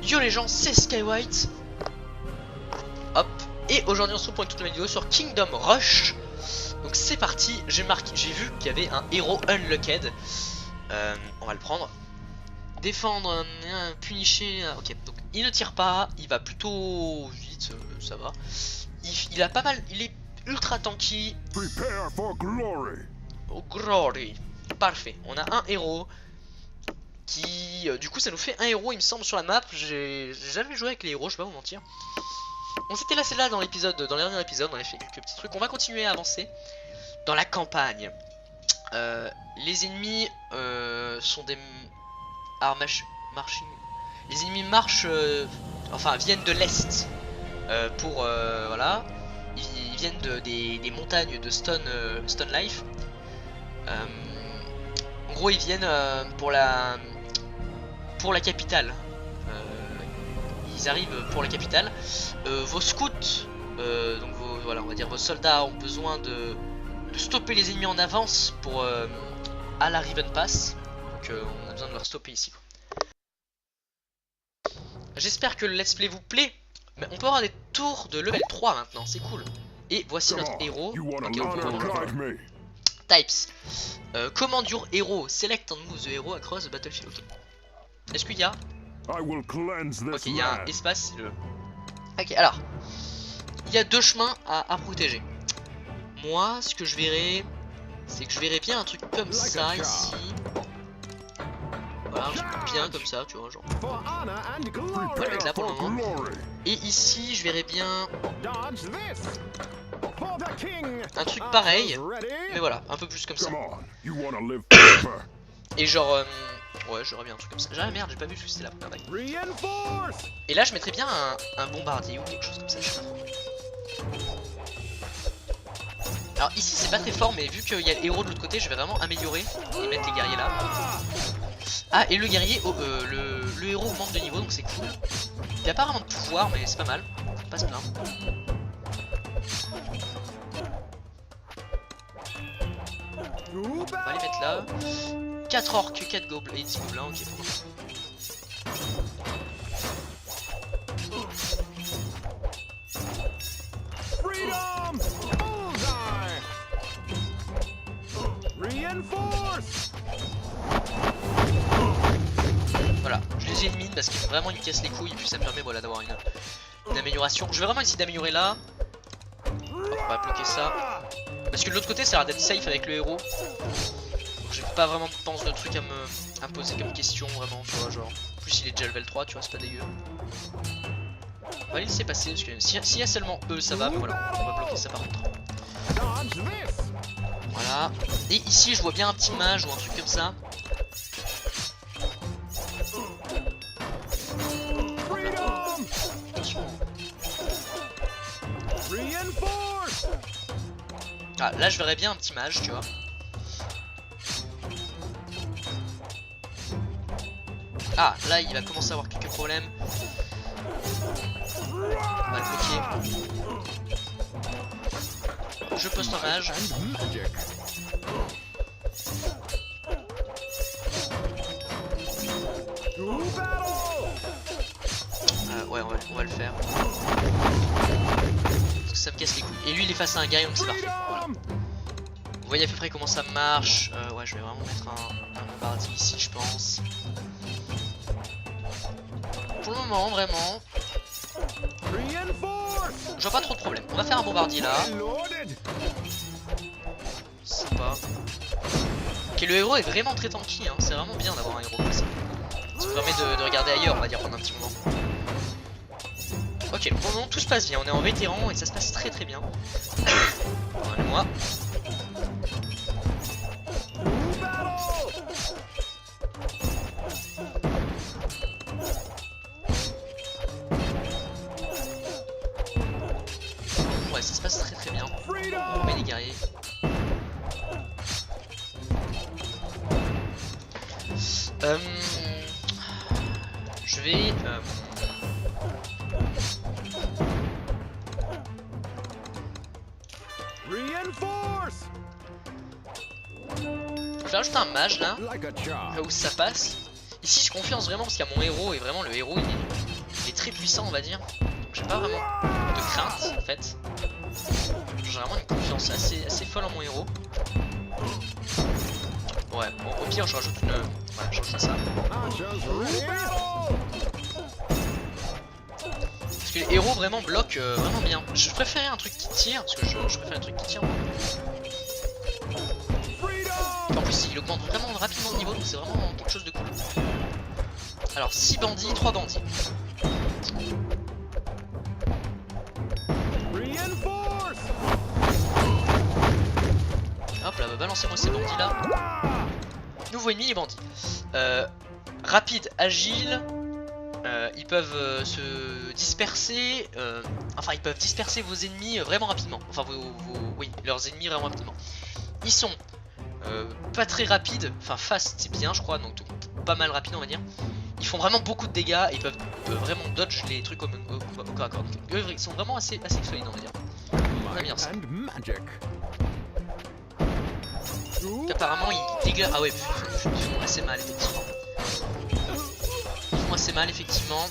Yo les gens, c'est Skywhite. Hop. Et aujourd'hui on se retrouve pour une toute nouvelle vidéo sur Kingdom Rush. Donc c'est parti, j'ai vu qu'il y avait un héros unlocked. On va le prendre. Défendre, punisher. Ok, donc il ne tire pas, il va plutôt vite, ça va. Il a pas mal, il est ultra tanky. Prepare for glory. Oh, glory. Parfait, on a un héros qui, du coup ça nous fait un héros il me semble sur la map. J'ai jamais joué avec les héros, je vais pas vous mentir. On s'était laissé là dans l'épisode, dans le dernier épisode, on a fait quelques petits trucs. On va continuer à avancer dans la campagne. Les ennemis sont des les ennemis marchent, enfin viennent de l'est pour voilà. Ils viennent des montagnes de Stone Life. En gros ils viennent pour la capitale. Ils arrivent pour la capitale. Vos scouts, donc voilà, on va dire vos soldats ont besoin de stopper les ennemis en avance pour à la Riven Pass. Donc on a besoin de leur stopper ici. J'espère que le let's play vous plaît. Mais on peut avoir des tours de level 3 maintenant, c'est cool. Et voici notre héros. Okay, Types. Command your hero. Select and move the hero across the battlefield. Ok. Est-ce qu'il y a... Ok, il y a un espace. Ok, alors. Il y a deux chemins à protéger. Moi, ce que je verrais, c'est que je verrais bien un truc comme ça ici. Voilà, un truc bien comme ça, tu vois, genre. On va le mettre là pour le moment. Et ici, je verrais bien un truc pareil, mais voilà, un peu plus comme ça. Et genre, ouais, j'aurais bien un truc comme ça. Ah merde, j'ai pas vu ce que c'était la première vague. Et là, je mettrais bien un bombardier ou quelque chose comme ça, je sais pas trop. Alors ici c'est pas très fort, mais vu qu'il y a le héros de l'autre côté, je vais vraiment améliorer et mettre les guerriers là. Ah, et le guerrier, le héros augmente de niveau, donc c'est cool. Il a pas vraiment de pouvoir, mais c'est pas mal. Pas se plaindre. On va les mettre là. 4 orques, 4 gobelins et 10 gobelins, ok. Voilà, je les élimine parce que vraiment ils me cassent les couilles et puis ça me permet voilà, d'avoir une amélioration. Je vais vraiment essayer d'améliorer là. On va bloquer ça. Parce que de l'autre côté ça a l'air d'être safe avec le héros. J'ai pas vraiment pense de trucs à me poser comme question vraiment, tu vois, genre. En plus il est déjà level 3, tu vois, c'est pas dégueu. On va les laisser passer parce que s'il y a seulement eux ça va, mais voilà, on va bloquer ça par contre. Voilà. Et ici je vois bien un petit mage ou un truc comme ça. Ah, là je verrais bien un petit mage, tu vois. Ah, là il va commencer à avoir quelques problèmes. On va le bloquer. Je poste un mage. Ouais, on va le faire. Parce que ça me casse les couilles. Et lui il est face à un guerrier donc c'est parfait. Voilà. Vous voyez à peu près comment ça marche. Ouais, je vais vraiment mettre un bombardier ici, je pense. Pour le moment, vraiment. Je vois pas trop de problème. On va faire un bombardier là. C'est pas. Ok, le héros est vraiment très tanky, hein. C'est vraiment bien d'avoir un héros comme ça. Ça me permet de regarder ailleurs, on va dire, pendant un petit moment. Ok, pour le moment tout se passe bien. On est en vétéran et ça se passe très très bien. Voilà, moi. Ouais, ça se passe très très bien. On met les guerriers. Je vais Reinforce. Je vais rajouter un mage là, Like a charm. là où ça passe. Ici je confiance vraiment parce qu'il y a mon héros et vraiment le héros il est très puissant on va dire. Donc j'ai pas vraiment de crainte en fait. J'ai vraiment une confiance assez folle en mon héros. Ouais, bon, au pire je rajoute une... Ouais, je rajoute ça. Archers ready. Parce que les héros vraiment bloquent vraiment bien. Je préférais un truc qui tire, parce que je préfère un truc qui tire. Freedom. En plus il augmente vraiment rapidement le niveau, donc c'est vraiment quelque chose de cool. Alors 6 bandits, 3 bandits. Reinforce. Hop là, bah, balancez-moi ces bandits là. Nouveau ennemi, les bandits. Rapide, agile. Ils peuvent se disperser. Enfin, ils peuvent disperser vos ennemis vraiment rapidement. Enfin, oui, leurs ennemis vraiment rapidement. Ils sont pas très rapides. Enfin, fast, c'est bien, je crois. Donc, pas mal rapide, on va dire. Ils font vraiment beaucoup de dégâts. Et ils peuvent vraiment dodge les trucs au corps à corps. Donc, eux, ils sont vraiment assez solides, on va dire. On a bien ça. And magic. Donc, apparemment, ils dégagent. Ah ouais, ils font assez mal, effectivement. Ils font assez mal, effectivement.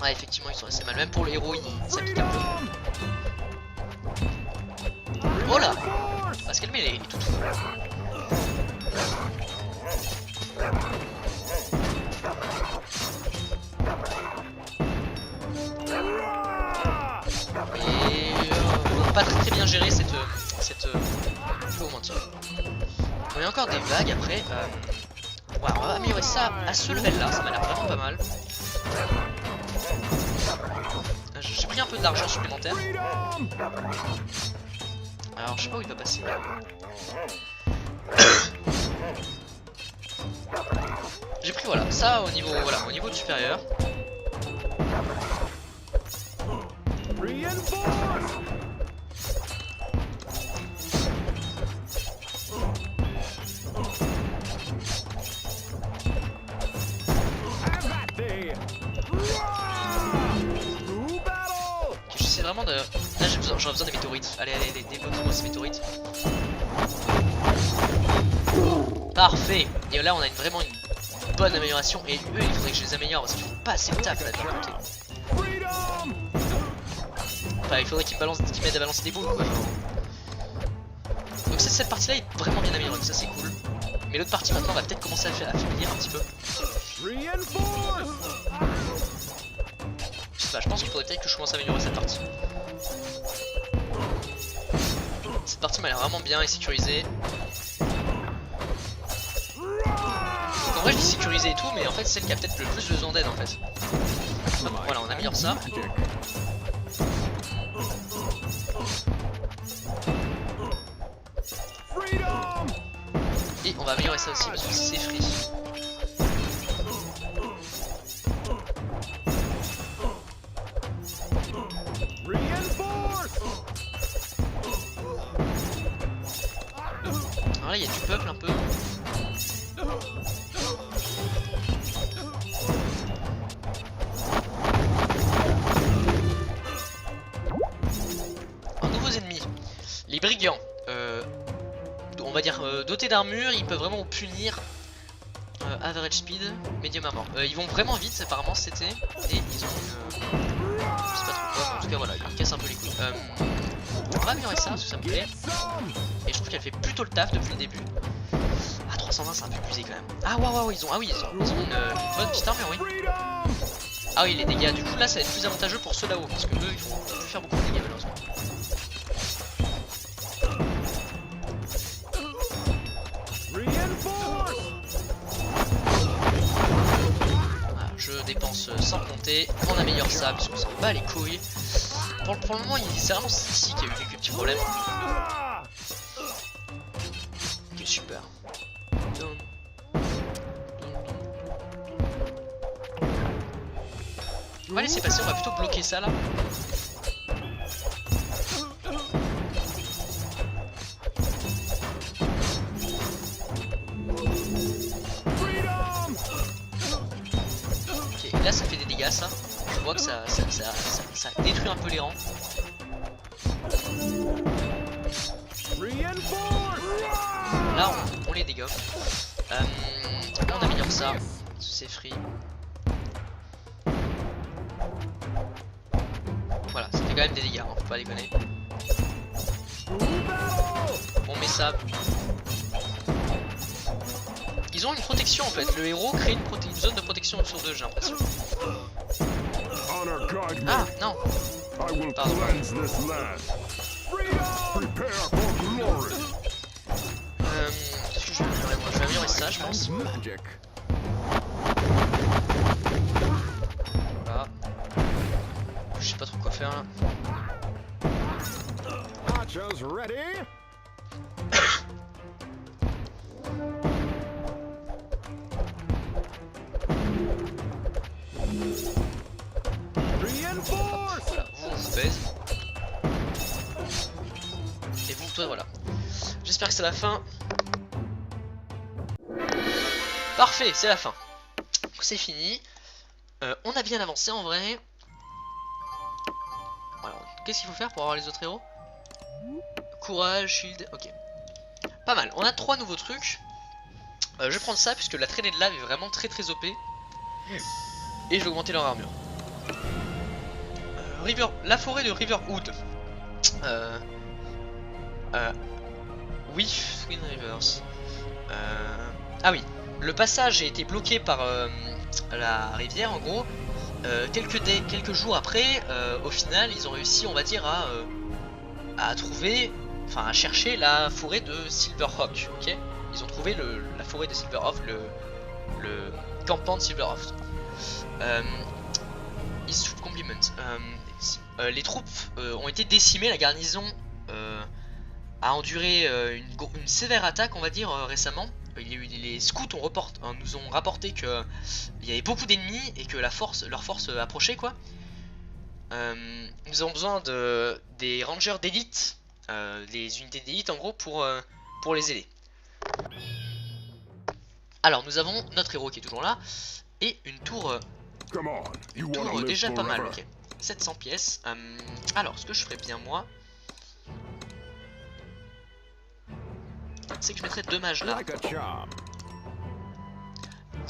Ouais, effectivement, ils sont assez mal. Même pour le héros, il s'applique un peu. Oh là! On va se calmer les toutous. Et on n'a pas très bien géré cette je vais vous mentir. On a encore des vagues après. Ouais, on va améliorer ça à ce level là, ça m'a l'air vraiment pas mal. J'ai pris un peu d'argent supplémentaire. Alors je sais pas où il va passer. J'ai pris voilà, ça au niveau de supérieur. J'essaie vraiment de... Là j'aurais besoin des météorites. Allez, débloquez-moi ces météorites. Parfait. Et là on a vraiment une bonne amélioration. Et eux il faudrait que je les améliore parce qu'ils font pas assez de taf là de leur côté. Enfin il faudrait qu'ils m'aident à balancer des boules quoi. Donc cette partie là est vraiment bien améliorée, ça c'est cool. Mais l'autre partie maintenant va peut-être commencer à faiblir un petit peu. Je sais pas, je pense qu'il faudrait peut-être que je commence à améliorer cette partie. Cette partie m'a l'air vraiment bien et sécurisée. Donc en vrai je dis sécurisée et tout, mais en fait c'est celle qui a peut-être le plus besoin d'aide en fait. Hop, voilà, on améliore ça. Et on va améliorer ça aussi parce que c'est free. Alors là il y a du peuple un peu. Un nouveau ennemi. Les brigands. On va dire dotés d'armure, ils peuvent vraiment vous punir. Average speed, medium armor. Ils vont vraiment vite apparemment cet été. Et ils ont une... je sais pas trop quoi, mais en tout cas voilà, ils cassent un peu les couilles. On va améliorer ça parce que ça me plaît. Et je trouve qu'elle fait plutôt le taf depuis le début. Ah 320 c'est un peu abusé quand même. Ah waouh ils ont une bonne petite armure oui. Ah oui les dégâts, du coup là ça va être plus avantageux pour ceux là-haut. Parce que eux ils vont plus faire beaucoup de dégâts malheureusement. Je dépense sans compter, on améliore ça puisqu'on s'en bat les couilles. Pour le moment, c'est vraiment ici qu'il y a eu quelques petits problèmes. Ok, super. On va laisser passer, on va plutôt bloquer ça là. Là ça fait des dégâts ça, je vois que ça détruit un peu les rangs. Reinforce. Là on les dégomme. On améliore ça. C'est free. Voilà, ça fait quand même des dégâts, hein, faut pas déconner. On met ça. Ils ont une protection en fait, le héros crée une zone de protection sur deux, j'ai l'impression. Honor guide me. Ah non, I will pardon. cleanse this land. Prepare for glory. Qu'est-ce que je vais améliorer moi? Je vais améliorer ça je pense. Magic. Voilà. Je sais pas trop quoi faire là. Archers ready. Reinforce. Voilà, vous on vous baise. Et vous, toi voilà. J'espère que c'est la fin. Parfait, c'est la fin. C'est fini. On a bien avancé en vrai. Alors, qu'est-ce qu'il faut faire pour avoir les autres héros? Courage, shield, ok. Pas mal, on a 3 nouveaux trucs. Je vais prendre ça puisque la traînée de lave est vraiment très OP. Et je vais augmenter leur armure. La forêt de Riverwood. Oui, Twin Rivers. Ah oui, le passage a été bloqué par la rivière en gros. Quelques jours après, au final, ils ont réussi, on va dire, à trouver, enfin à chercher la forêt de Silverhawk. Ok, ils ont trouvé la forêt de Silverhawk, le campement de Silverhawk. Compliment. Les troupes ont été décimées, la garnison a enduré une sévère attaque, on va dire, récemment. Il y a eu les scouts nous ont rapporté que il y avait beaucoup d'ennemis et que leur force approchait quoi. Nous avons besoin des rangers d'élite, des unités d'élite en gros pour les aider. Alors nous avons notre héros qui est toujours là et une tour Come on. You wanna live déjà pas mal. forever. Ok, 700 pièces. Alors ce que je ferais bien moi, c'est que je mettrais 2 mages là. Like a charm.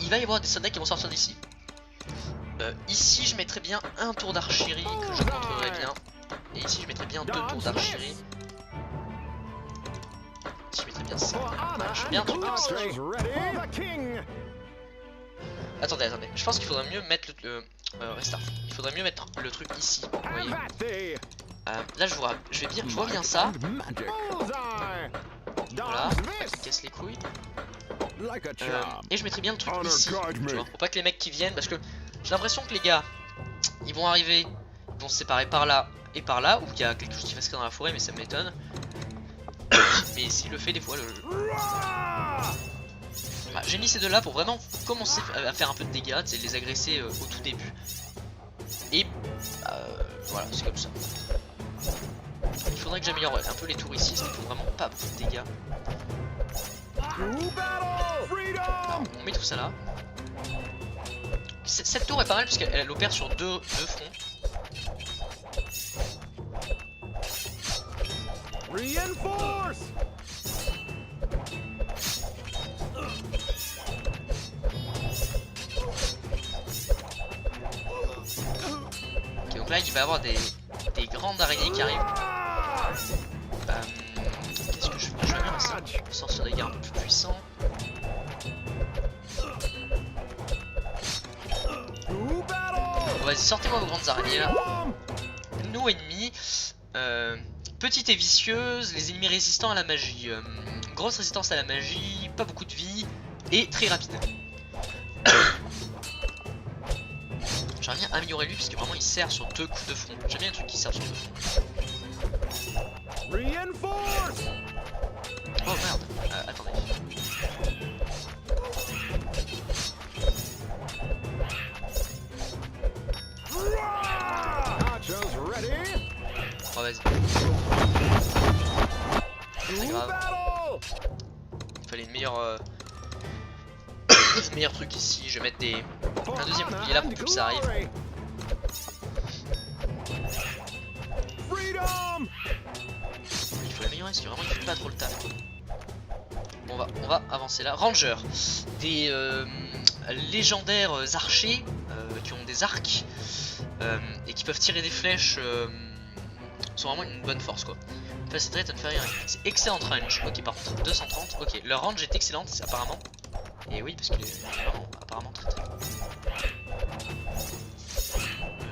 Il va y avoir des soldats qui vont sortir d'ici. Ici je mettrais bien un tour d'archerie que je montrerai bien. Et ici je mettrais bien 2 tours d'archerie. Ici je mettrais bien ça. Voilà, je fais bien un truc comme ça. Archers ready. For the king. Attendez, je pense qu'il faudrait mieux mettre restart. Il faudrait mieux mettre le truc ici. Vous voyez. Là je vois bien ça. Magic. Bullseye. Voilà, Dodge pas qu'il this. casse les couilles. Like a charm. Et je mettrais bien le truc Honor ici. guide me. Tu vois, pour pas que les mecs qui viennent, parce que j'ai l'impression que les gars, ils vont arriver, ils vont se séparer par là et par là, ou qu'il y a quelque chose qui va se créer dans la forêt, mais ça m'étonne. Mais s'il le fait des fois, Bah, j'ai mis ces deux là pour vraiment commencer à faire un peu de dégâts, c'est les agresser au tout début. Et voilà, c'est comme ça. Il faudrait que j'améliore un peu les tours ici, parce qu'il faut vraiment pas beaucoup de dégâts. Alors, on met tout ça là. Cette tour est pas mal puisqu'elle opère sur deux fronts. Reinforce. Ok, donc là il va y avoir des grandes araignées qui arrivent. Qu'est-ce que je fais? Je vais mettre ça. On sort sur des dégâts un peu plus puissants. Bon, vas-y, sortez-moi vos grandes araignées là. Nos ennemis. Petite et vicieuse, les ennemis résistants à la magie. Grosse résistance à la magie, pas beaucoup de vie et très rapide. J'aimerais bien améliorer lui parce que vraiment il sert sur 2 coups de front. J'aime bien un truc qui sert sur 2 fronts. Reinforce. Oh merde, attendez. Archers ready. Oh vas-y. Très grave. Il fallait une meilleure meilleur truc ici. Je vais mettre un deuxième bouclier là pour que ça arrive. Freedom. parce que vraiment il fait pas trop le taf. Bon, on va avancer là. Ranger, des légendaires archers qui ont des arcs et qui peuvent tirer des flèches, sont vraiment une bonne force quoi. Facilitate and Fire, c'est excellent range. Ok, par contre 230. Ok, leur range est excellente apparemment. Et oui, parce qu'il est vraiment apparemment très très bon.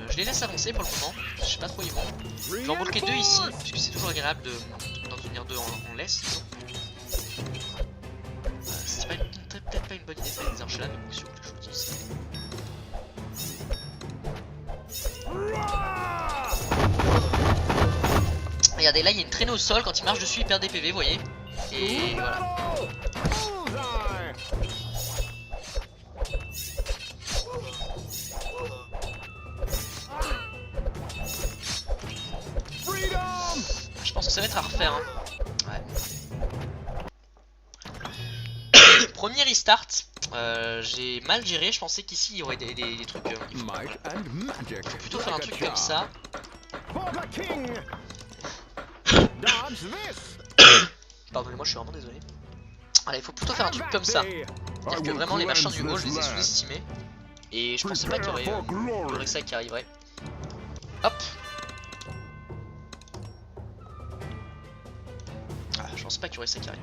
Je les laisse avancer pour le moment. Je sais pas trop où ils vont. Je vais en bloquer 2 ici, puisque c'est toujours agréable d'en tenir 2 en laisse. C'est peut-être pas une bonne idée de mettre des arches là, mais bon, si vous voulez que je vous dise. Regardez, là il y a une traînée au sol, quand il marche dessus il perd des PV, vous voyez. Et voilà. Je pense que ça va être à refaire. Hein. Ouais. Premier restart. J'ai mal géré, je pensais qu'ici il y aurait des trucs. Il faut plutôt faire un truc comme ça. Pardonnez-moi, je suis vraiment désolé. Allez, il faut plutôt faire un truc comme ça. C'est-à-dire que vraiment les machins du hall, je les ai sous-estimés. Et je pensais pas qu'il y aurait ça qui arriverait. Hop. Ah, je pensais pas qu'il y aurait ça qui arrive.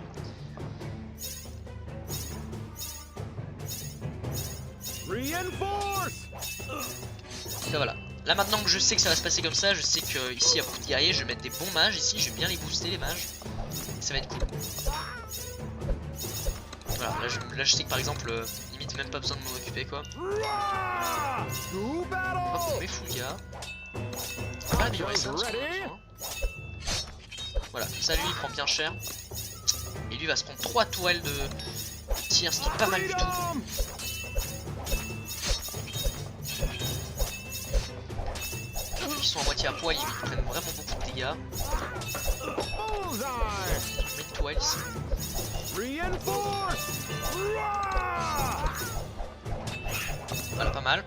Donc là, voilà. Là maintenant que je sais que ça va se passer comme ça, je sais que ici il y a beaucoup de guerriers, je vais mettre des bons mages ici, je vais bien les booster les mages. Ça va être cool. Voilà, là je sais que par exemple, limite même pas besoin de m'en occuper quoi. Hop, on met Fouga. On va améliorer ça. Voilà, comme ça lui il prend bien cher. Et lui va se prendre 3 tourelles de tir, ce qui est pas mal du tout. Ils sont à moitié à poil, ils prennent vraiment beaucoup de dégâts. On met une toile ici. Voilà, pas mal.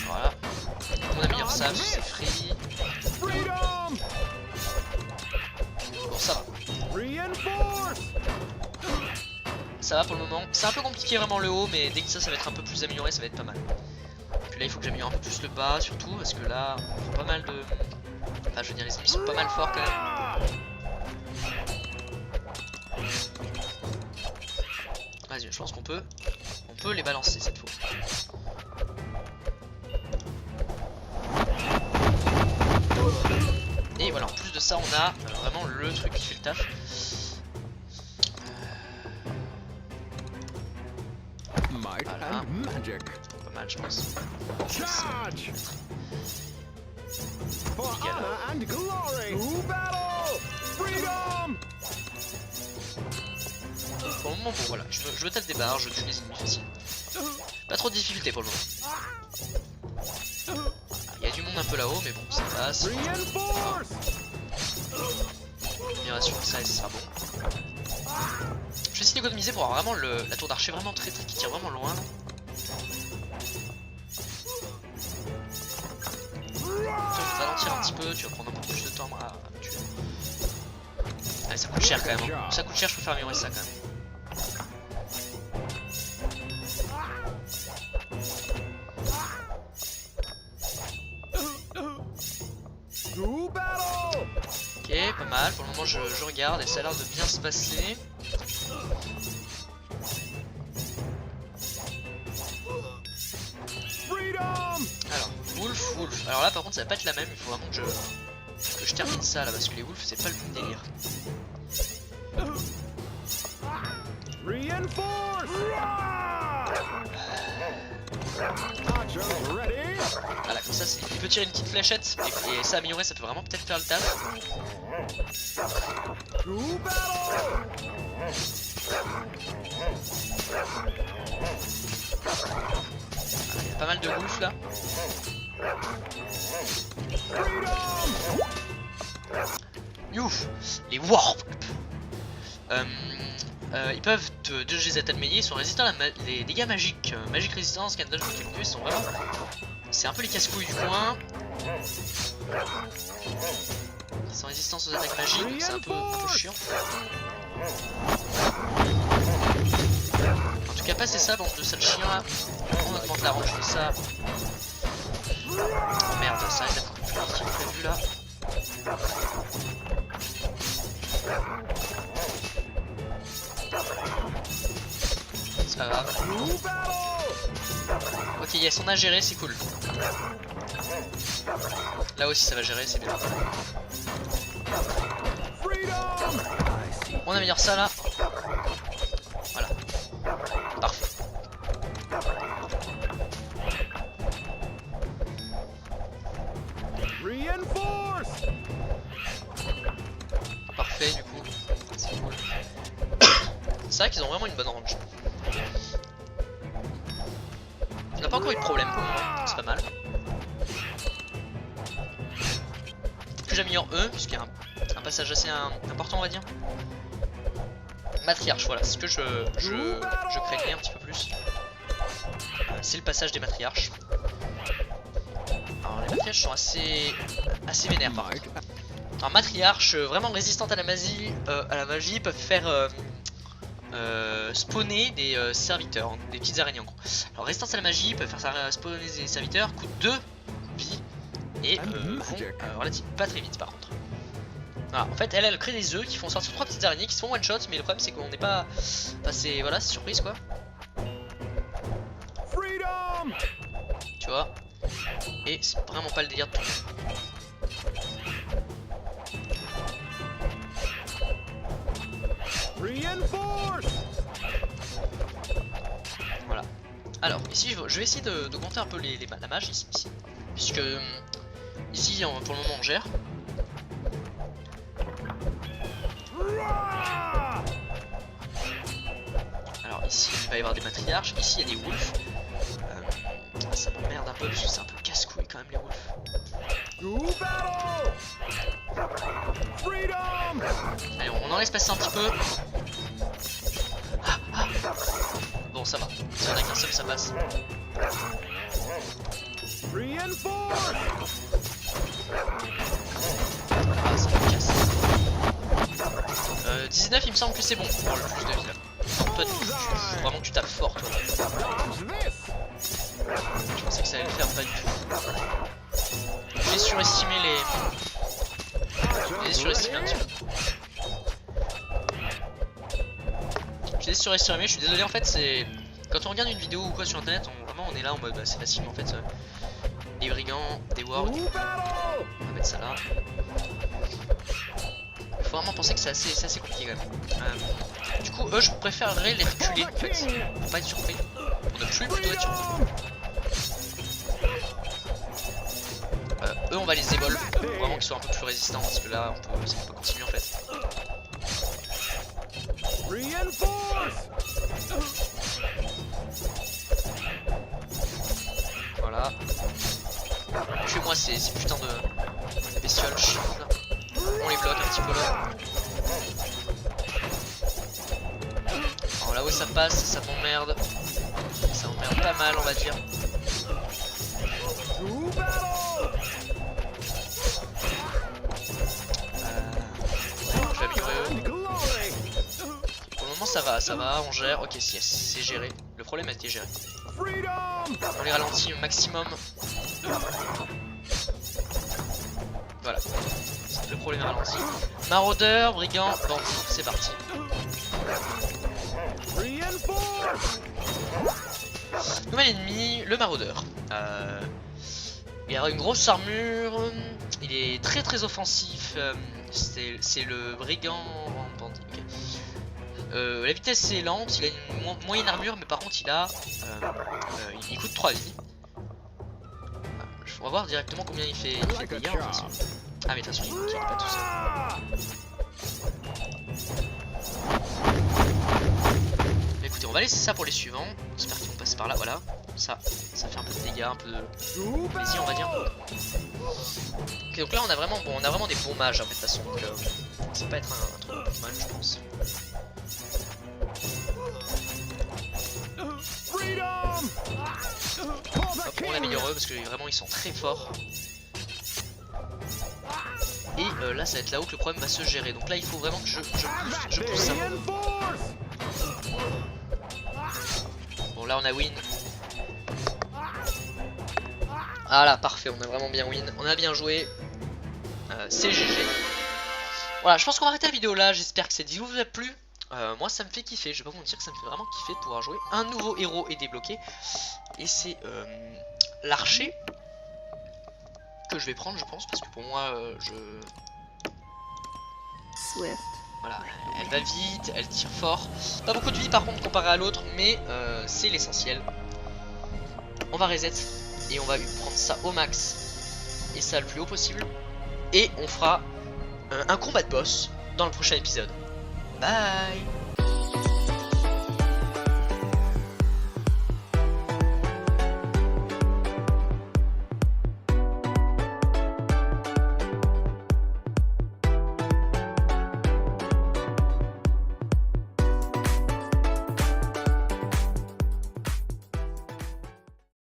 Voilà. On améliore ça, c'est free. Bon, ça va. Ça va pour le moment. C'est un peu compliqué vraiment le haut, mais dès que ça va être un peu plus amélioré, ça va être pas mal. Puis là, il faut que j'améliore un peu plus le bas, surtout, parce que là, on a pas mal de... Enfin, je veux dire, les ennemis sont pas mal forts quand même. Vas-y, je pense qu'on peut les balancer cette fois. Et voilà, en plus de ça, on a vraiment le truc qui fait le taf. Voilà. Pas mal, je pense. Pour le moment, bon voilà, je me tape des barres, je tue les ennemis faciles. Pas trop de difficulté pour le moment. Il y a du monde un peu là-haut, mais bon, ça passe. Amélioration de ça et ce sera bon. Je vais essayer d'économiser pour avoir vraiment la tour d'archer vraiment très qui tire vraiment loin. Tu vas ralentir un petit peu, tu vas prendre un peu plus de temps à me tuer. Allez, ça coûte cher quand même. Hein. Ça coûte cher, je préfère améliorer ça quand même. Ok, pas mal. Pour le moment, je regarde et ça a l'air de bien se passer. Alors, Wolf. Alors là, par contre, ça va pas être la même. Il faut vraiment que je termine ça là parce que les Wolves, c'est pas le même délire. Voilà, comme ça, il peut tirer une petite fléchette et ça améliorer, ça peut vraiment peut-être faire le taf. Voilà, il y a pas mal de wolves là. Youf, les warp. Ils peuvent te GZ à ils sont résistants à les dégâts magiques. Magic résistance, Candle, ils sont vraiment. C'est un peu les casse-couilles du coin. Ils sont résistants aux attaques magiques, donc c'est un peu chiant. En tout cas, passez ça, bande de sales chiens là. On augmente la range de ça. Oh, merde, ça risque d'être plus compliqué que prévu là. C'est pas grave. Ok, yes, on a géré, c'est cool. Là aussi ça va gérer, c'est bien. On améliore ça là. Voilà. Parfait. Parfait du coup. C'est cool. C'est vrai qu'ils ont vraiment une bonne range. On n'a pas encore eu de problème pour le moment, c'est pas mal. Que j'améliore eux, puisqu'il y a un passage assez important on va dire. Matriarche, voilà, c'est ce que je craignais un petit peu plus. C'est le passage des matriarches. Alors les matriarches sont assez vénères par contre. Alors matriarches vraiment résistantes à la magie, peuvent faire spawner des serviteurs, des petites araignées en gros. Alors résistance à la magie, peuvent faire spawner des serviteurs, coûte 2 vies et vont relativement pas très vite par contre. Voilà, en fait elle crée des œufs qui font sortir 3 petites araignées qui se font one shot, mais le problème c'est qu'on n'est pas. Enfin, c'est voilà, c'est surprise quoi. Tu vois. Et c'est vraiment pas le délire de tout. Voilà. Alors ici je vais essayer d'augmenter un peu la mage ici. Puisque ici pour le moment on gère. Alors ici il va y avoir des matriarches, ici il y a des wolves. Ça m'emmerde un peu parce que c'est un peu casse-couille quand même les wolves. Allez on en laisse passer un petit peu. Bon ça va, si on a qu'un seul ça passe. Ah ça me casse. 19 il me semble que c'est bon pour le plus de vie là. Toi faut vraiment que tu tapes fort toi. Je pensais que ça allait le faire pas du tout. J'ai surestimé J'ai surestimé un petit peu. J'ai surestimé, je suis désolé en fait c'est. Quand on regarde une vidéo ou quoi sur internet, on est là en mode c'est facile en fait. Des brigands, des wards. On va mettre ça là. Il faut vraiment penser que c'est assez compliqué quand même. Du coup eux je préférerais les reculer en fait. Pour pas être surpris. Pour ne plus plutôt être surpris. Eux on va les évolve pour vraiment qu'ils soient un peu plus résistants parce que là on peut continuer en fait. Voilà. Chez moi ces putains de bestioles chiantes là. On les bloque un petit peu là. Alors là où ça passe, ça m'emmerde. Ça m'emmerde pas mal on va dire. Je vais améliorer eux. Pour le moment ça va, on gère. Ok yes, c'est géré. Le problème a été géré. On les ralentit au maximum. Voilà. Le problème est ralenti. Maraudeur, brigand, bandit, c'est parti. Nouvel ennemi, le maraudeur. Il a une grosse armure. Il est très offensif. C'est le brigand bandit. Okay. La vitesse est lente, il a une moyenne armure, mais par contre il coûte 3 vies. On va voir directement combien il fait de dégâts en fait. Ah mais de toute façon il n'est pas tout seul. Mais écoutez on va laisser ça pour les suivants. J'espère qu'ils vont passer par là, voilà. Ça fait un peu de dégâts, un peu de Too plaisir on va dire. Ok, donc là on a vraiment, bon, on a vraiment des bons mages en fait de toute façon, donc ça va pas être un truc de mal je pense. Freedom! Hop, on améliore eux parce que vraiment ils sont très forts. Et là ça va être là-haut que le problème va se gérer. Donc là il faut vraiment que je pousse ça. Reinforce! Bon là on a win. Voilà, parfait, on a vraiment bien win. On a bien joué. C'est GG. Voilà, je pense qu'on va arrêter la vidéo là. J'espère que cette vidéo vous a plu. Moi ça me fait kiffer, je vais pas vous mentir que ça me fait vraiment kiffer de pouvoir jouer. Un nouveau héros est débloqué. Et c'est l'archer que je vais prendre je pense. Parce que pour moi Swift. voilà, elle va vite, elle tire fort. Pas beaucoup de vie par contre comparé à l'autre. Mais c'est l'essentiel. On va reset. Et on va prendre ça au max. Et ça le plus haut possible. Et on fera un combat de boss dans le prochain épisode. Bye.